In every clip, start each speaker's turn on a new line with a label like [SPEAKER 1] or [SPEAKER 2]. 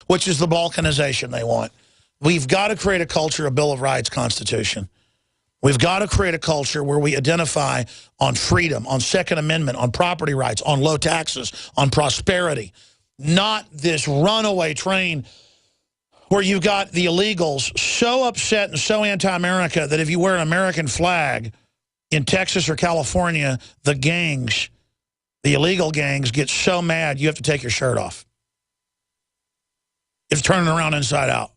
[SPEAKER 1] which is the balkanization they want. We've got to create a culture, a Bill of Rights constitution. We've got to create a culture where we identify on freedom, on Second Amendment, on property rights, on low taxes, on prosperity. Not this runaway train where you've got the illegals so upset and so anti-America that if you wear an American flag in Texas or California, the gangs, the illegal gangs, get so mad you have to take your shirt off. It's turning around inside out.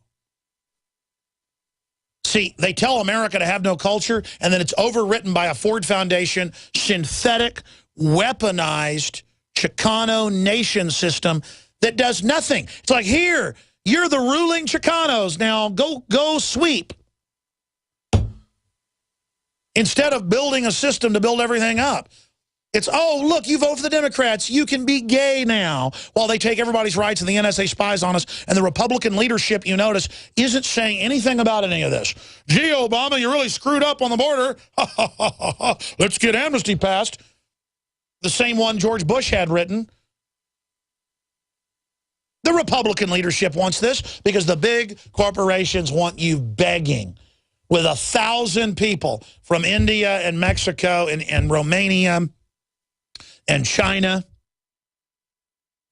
[SPEAKER 1] See, they tell America to have no culture, and then it's overwritten by a Ford Foundation synthetic, weaponized Chicano nation system that does nothing. It's like, here, you're the ruling Chicanos. Now go sweep. Instead of building a system to build everything up. It's, oh, look, you vote for the Democrats. You can be gay now. While they take everybody's rights and the NSA spies on us. And the Republican leadership, you notice, isn't saying anything about any of this. Gee, Obama, you really screwed up on the border. Let's get amnesty passed. The same one George Bush had written. The Republican leadership wants this because the big corporations want you begging with 1,000 people from India and Mexico and Romania and China.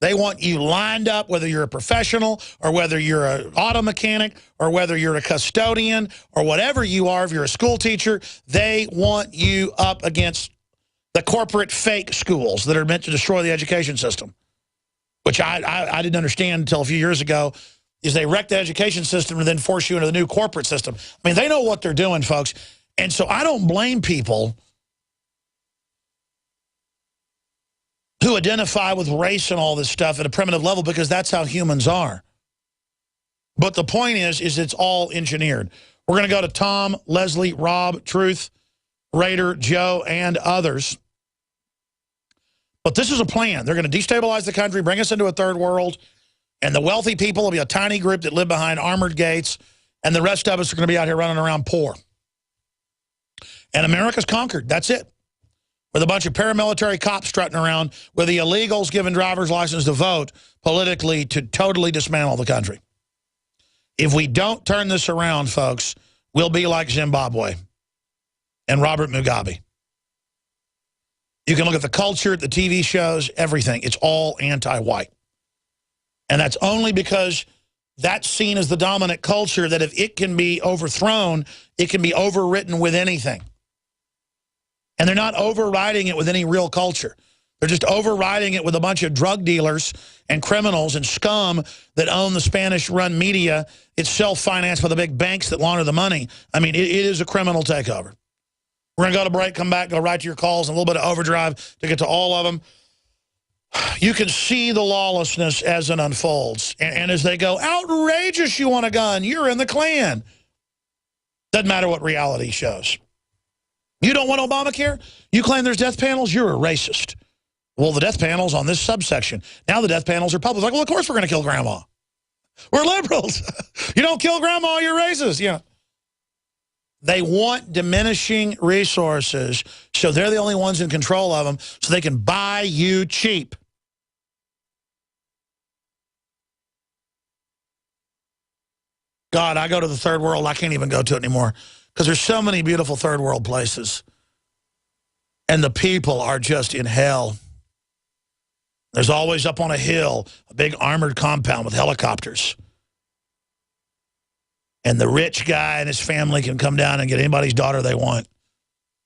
[SPEAKER 1] They want you lined up, whether you're a professional or whether you're an auto mechanic or whether you're a custodian or whatever you are, if you're a school teacher, they want you up against the corporate fake schools that are meant to destroy the education system, which I didn't understand until a few years ago, is they wreck the education system and then force you into the new corporate system. I mean, they know what they're doing, folks. And so I don't blame people who identify with race and all this stuff at a primitive level because that's how humans are. But the point is it's all engineered. We're going to go to Tom, Leslie, Rob, Truth, Raider, Joe, and others. But this is a plan. They're going to destabilize the country, bring us into a third world, and the wealthy people will be a tiny group that live behind armored gates, and the rest of us are going to be out here running around poor. And America's conquered. That's it. With a bunch of paramilitary cops strutting around with the illegals given driver's license to vote politically to totally dismantle the country. If we don't turn this around, folks, we'll be like Zimbabwe and Robert Mugabe. You can look at the culture, the TV shows, everything. It's all anti-white. And that's only because that's seen as the dominant culture that if it can be overthrown, it can be overwritten with anything. And they're not overriding it with any real culture. They're just overriding it with a bunch of drug dealers and criminals and scum that own the Spanish-run media. It's self-financed by the big banks that launder the money. I mean, it is a criminal takeover. We're going to go to break, come back, go right to your calls, and a little bit of overdrive to get to all of them. You can see the lawlessness as it unfolds. And as they go, outrageous, you want a gun, you're in the Klan. Doesn't matter what reality shows. You don't want Obamacare? You claim there's death panels? You're a racist. Well, the death panels on this subsection. Now the death panels are public. Like, well, of course we're going to kill grandma. We're liberals. You don't kill grandma, you're racist. Yeah. They want diminishing resources, so they're the only ones in control of them, so they can buy you cheap. God, I go to the third world. I can't even go to it anymore because there's so many beautiful third world places. And the people are just in hell. There's always up on a hill a big armored compound with helicopters. And the rich guy and his family can come down and get anybody's daughter they want.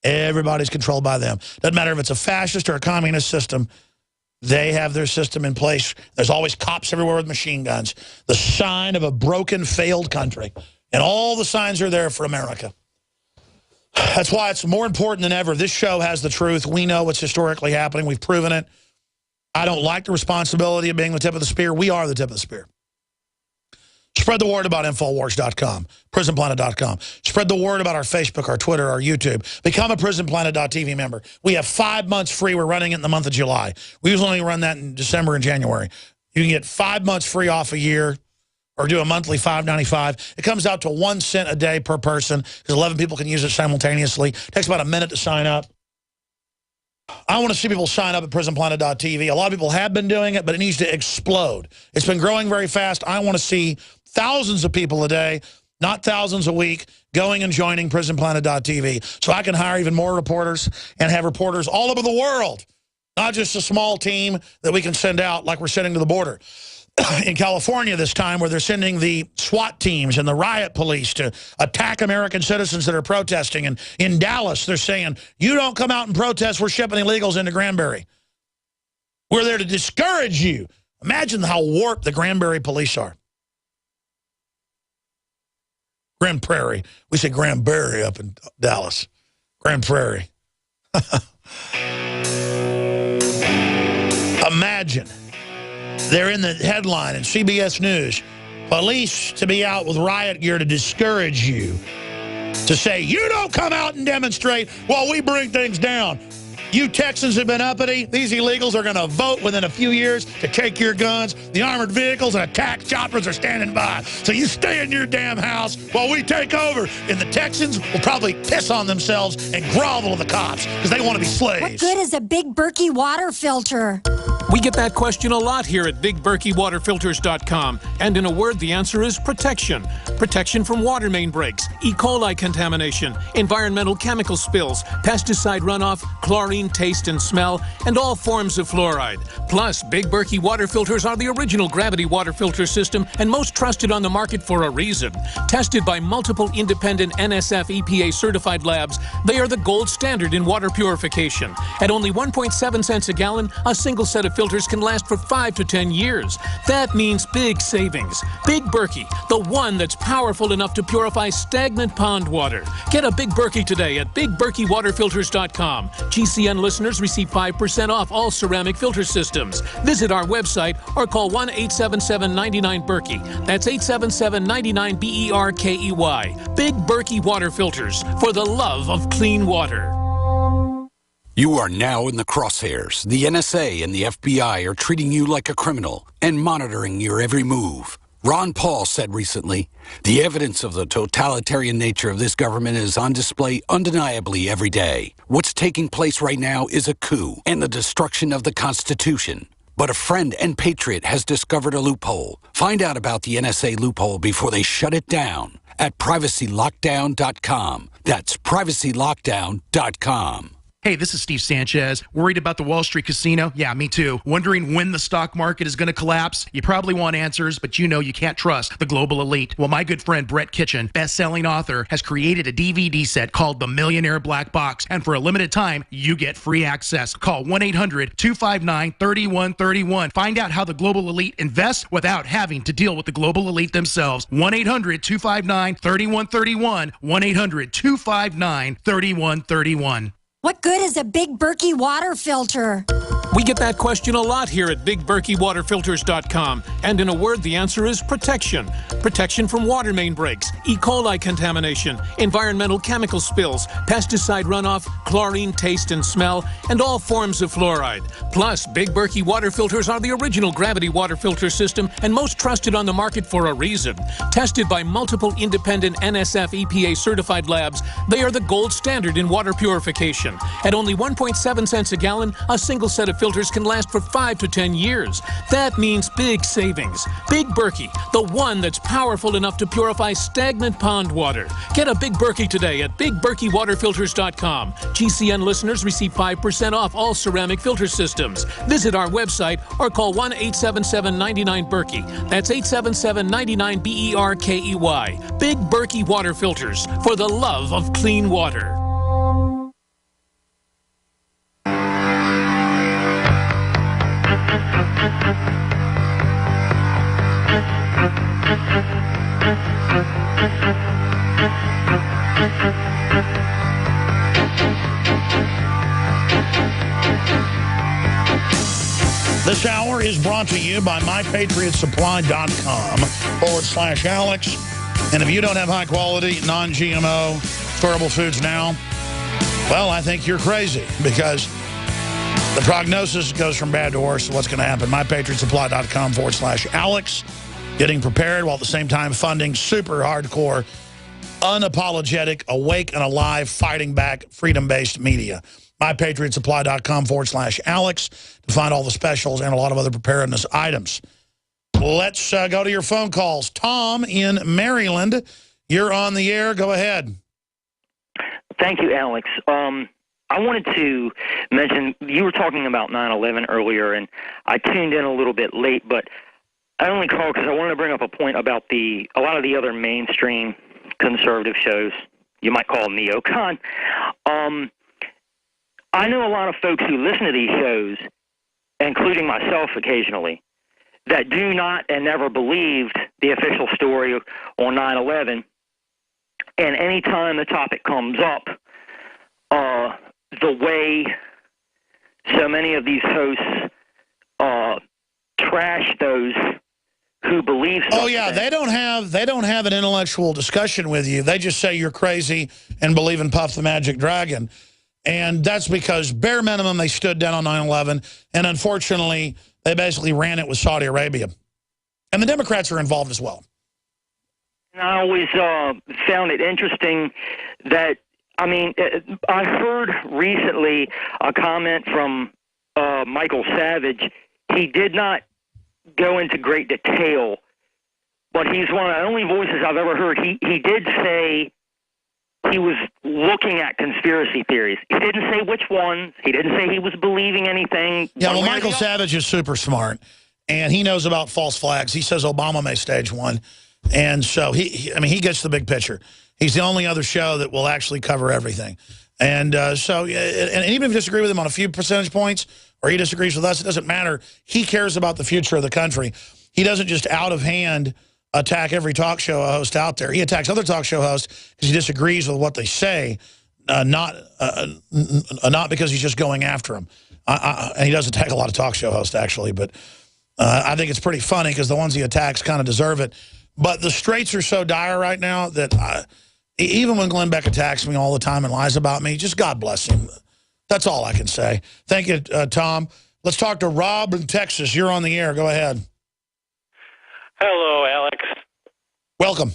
[SPEAKER 1] Everybody's controlled by them. Doesn't matter if it's a fascist or a communist system. They have their system in place. There's always cops everywhere with machine guns. The sign of a broken, failed country. And all the signs are there for America. That's why it's more important than ever. This show has the truth. We know what's historically happening. We've proven it. I don't like the responsibility of being the tip of the spear. We are the tip of the spear. Spread the word about Infowars.com, PrisonPlanet.com. Spread the word about our Facebook, our Twitter, our YouTube. Become a PrisonPlanet.tv member. We have 5 months free. We're running it in the month of July. We usually only run that in December and January. You can get 5 months free off a year or do a monthly $5.95. It comes out to 1 cent a day per person because 11 people can use it simultaneously. It takes about a minute to sign up. I want to see people sign up at prisonplanet.tv. A lot of people have been doing it, but it needs to explode. It's been growing very fast. I want to see thousands of people a day, not thousands a week, going and joining prisonplanet.tv so I can hire even more reporters and have reporters all over the world, not just a small team that we can send out like we're sending to the border. In California this time, where they're sending the SWAT teams and the riot police to attack American citizens that are protesting. And in Dallas, they're saying, you don't come out and protest, we're shipping illegals into Granbury. We're there to discourage you. Imagine how warped the Granbury police are. Grand Prairie. We say Granbury up in Dallas. Grand Prairie. Imagine. They're in the headline in CBS News. Police to be out with riot gear to discourage you. To say, you don't come out and demonstrate while we bring things down. You Texans have been uppity. These illegals are going to vote within a few years to take your guns. The armored vehicles and attack choppers are standing by. So you stay in your damn house while we take over. And the Texans will probably piss on themselves and grovel to the cops because they want to be slaves.
[SPEAKER 2] What good is a Big Berkey water filter?
[SPEAKER 3] We get that question a lot here at BigBerkeyWaterFilters.com. And in a word, the answer is protection. Protection from water main breaks, E. coli contamination, environmental chemical spills, pesticide runoff, chlorine, taste and smell, and all forms of fluoride. Plus, Big Berkey water filters are the original gravity water filter system and most trusted on the market for a reason. Tested by multiple independent NSF EPA certified labs, they are the gold standard in water purification. At only 1.7 cents a gallon, a single set of filters can last for 5 to 10 years. That means big savings. Big Berkey, the one that's powerful enough to purify stagnant pond water. Get a Big Berkey today at BigBerkeyWaterFilters.com. GCN listeners receive 5% off all ceramic filter systems. Visit our website or call 1-877-99-BERKEY. That's 877-99-BERKEY. Big Berkey Water Filters, for the love of clean water.
[SPEAKER 4] You are now in the crosshairs. The NSA and the FBI are treating you like a criminal and monitoring your every move. Ron Paul said recently, the evidence of the totalitarian nature of this government is on display undeniably every day. What's taking place right now is a coup and the destruction of the Constitution. But a friend and patriot has discovered a loophole. Find out about the NSA loophole before they shut it down at privacylockdown.com. That's privacylockdown.com.
[SPEAKER 5] Hey, this is Steve Sanchez. Worried about the Wall Street casino? Yeah, me too. Wondering when the stock market is going to collapse? You probably want answers, but you know you can't trust the global elite. Well, my good friend Brett Kitchen, best-selling author, has created a DVD set called The Millionaire Black Box, and for a limited time, you get free access. Call 1-800-259-3131. Find out how the global elite invests without having to deal with the global elite themselves. 1-800-259-3131. 1-800-259-3131.
[SPEAKER 2] What good is a Big Berkey water filter?
[SPEAKER 3] We get that question a lot here at BigBerkeyWaterFilters.com. And in a word, the answer is protection. Protection from water main breaks, E. coli contamination, environmental chemical spills, pesticide runoff, chlorine, taste and smell, and all forms of fluoride. Plus, Big Berkey water filters are the original gravity water filter system and most trusted on the market for a reason. Tested by multiple independent NSF EPA certified labs, they are the gold standard in water purification. At only 1.7 cents a gallon, a single set of filters can last for 5 to 10 years. That means big savings. Big Berkey, the one that's powerful enough to purify stagnant pond water. Get a Big Berkey today at BigBerkeyWaterFilters.com. GCN listeners receive 5% off all ceramic filter systems. Visit our website or call 1-877-99-BERKEY. That's 877-99-BERKEY. Big Berkey Water Filters, for the love of clean water.
[SPEAKER 1] This hour is brought to you by MyPatriotSupply.com/Alex. And if you don't have high quality, non-GMO, storable foods now, well, I think you're crazy, because the prognosis goes from bad to worse. So what's going to happen? MyPatriotSupply.com/Alex. Getting prepared while at the same time funding super hardcore, unapologetic, awake and alive, fighting back, freedom-based media. MyPatriotSupply.com/Alex to find all the specials and a lot of other preparedness items. Let's go to your phone calls. Tom in Maryland, you're on the air. Go ahead.
[SPEAKER 6] Thank you, Alex. I wanted to mention, you were talking about 9/11 earlier, and I tuned in a little bit late, but I only called because I wanted to bring up a point about a lot of the other mainstream conservative shows. You might call them neocon. I know a lot of folks who listen to these shows, including myself occasionally, that do not and never believed the official story on 9/11. And any time the topic comes up, the way so many of these hosts trash those who believe something.
[SPEAKER 1] Oh yeah, they don't have an intellectual discussion with you. They just say you're crazy and believe in Puff the Magic Dragon. And that's because bare minimum they stood down on 9/11, and unfortunately they basically ran it with Saudi Arabia. And the Democrats are involved as well.
[SPEAKER 6] And I always found it interesting that, I mean, I heard recently a comment from Michael Savage. He did not go into great detail, but he's one of the only voices I've ever heard. He did say he was looking at conspiracy theories. He didn't say which ones. He didn't say he was believing anything.
[SPEAKER 1] Yeah, well, Michael Savage is super smart, and he knows about false flags. He says Obama may stage one, and so he gets the big picture. He's the only other show that will actually cover everything. And so, and even if you disagree with him on a few percentage points, or he disagrees with us, it doesn't matter. He cares about the future of the country. He doesn't just out of hand attack every talk show host out there. He attacks other talk show hosts because he disagrees with what they say, not because he's just going after them. And he does attack a lot of talk show hosts, actually, but I think it's pretty funny because the ones he attacks kind of deserve it. But the straits are so dire right now that even when Glenn Beck attacks me all the time and lies about me, just God bless him. That's all I can say. Thank you, Tom. Let's talk to Rob in Texas. You're on the air. Go ahead.
[SPEAKER 7] Hello, Alex.
[SPEAKER 1] Welcome.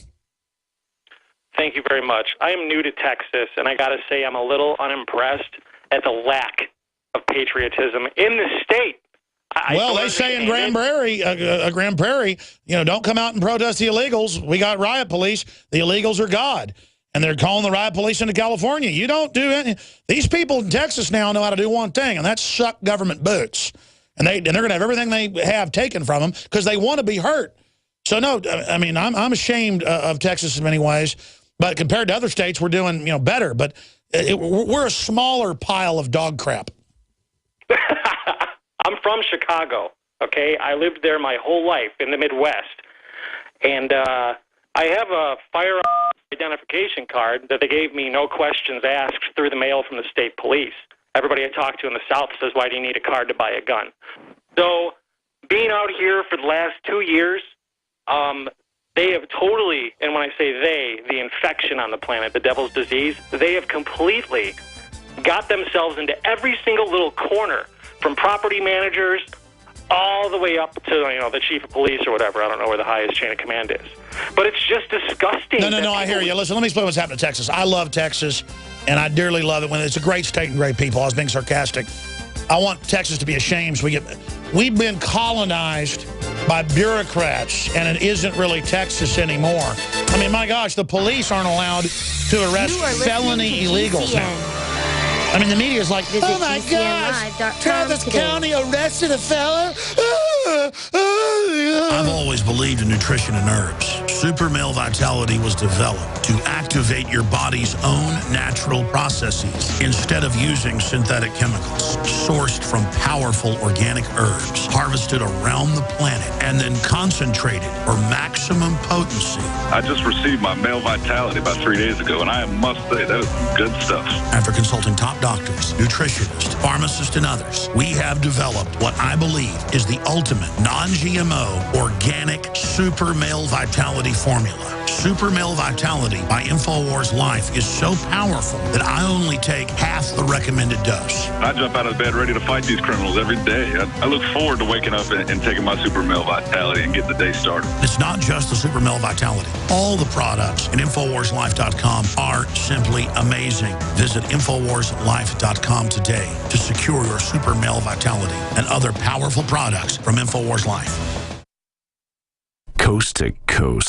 [SPEAKER 7] Thank you very much. I am new to Texas, and I got to say I'm a little unimpressed at the lack of patriotism in the state.
[SPEAKER 1] Well, they say in Grand Prairie, you know, don't come out and protest the illegals. We got riot police. The illegals are God. And they're calling the riot police into California. You don't do any. These people in Texas now know how to do one thing, and that's suck government boots. And they're going to have everything they have taken from them because they want to be hurt. So, no, I mean, I'm ashamed of Texas in many ways. But compared to other states, we're doing, you know, better. But we're a smaller pile of dog crap.
[SPEAKER 7] I'm from Chicago, okay? I lived there my whole life in the Midwest. And I have a firearm identification card that they gave me, no questions asked, through the mail from the state police. Everybody I talk to in the South says, why do you need a card to buy a gun? So being out here for the last 2 years, they have totally, and when I say they, the infection on the planet, the devil's disease, they have completely got themselves into every single little corner, from property managers all the way up to, you know, the chief of police or whatever. I don't know where the highest chain of command is. But it's just disgusting.
[SPEAKER 1] No, I hear you. Listen, let me explain what's happening in Texas. I love Texas, and I dearly love it. When it's a great state and great people. I was being sarcastic. I want Texas to be ashamed. We've been colonized by bureaucrats, and it isn't really Texas anymore. I mean, my gosh, the police aren't allowed to arrest felony illegals now. I mean, the media is like, oh my gosh, Travis County arrested a fella. I've always believed in nutrition and herbs. Super Male Vitality was developed to activate your body's own natural processes instead of using synthetic chemicals. Sourced from powerful organic herbs, harvested around the planet, and then concentrated for maximum potency.
[SPEAKER 8] I just received my Male Vitality about 3 days ago, and I must say, that was some good stuff.
[SPEAKER 1] After consulting top doctors, nutritionists, pharmacists, and others, we have developed what I believe is the ultimate non-GMO organic Super Male Vitality formula. Super Male Vitality by InfoWars Life is so powerful that I only take half the recommended dose.
[SPEAKER 8] I jump out of bed ready to fight these criminals every day. I look forward to waking up and taking my Super Male Vitality and getting the day started.
[SPEAKER 1] It's not just the Super Male Vitality. All the products at InfoWarsLife.com are simply amazing. Visit InfoWarsLife.com today to secure your Super Male Vitality and other powerful products from InfoWars Life.
[SPEAKER 9] Coast to coast.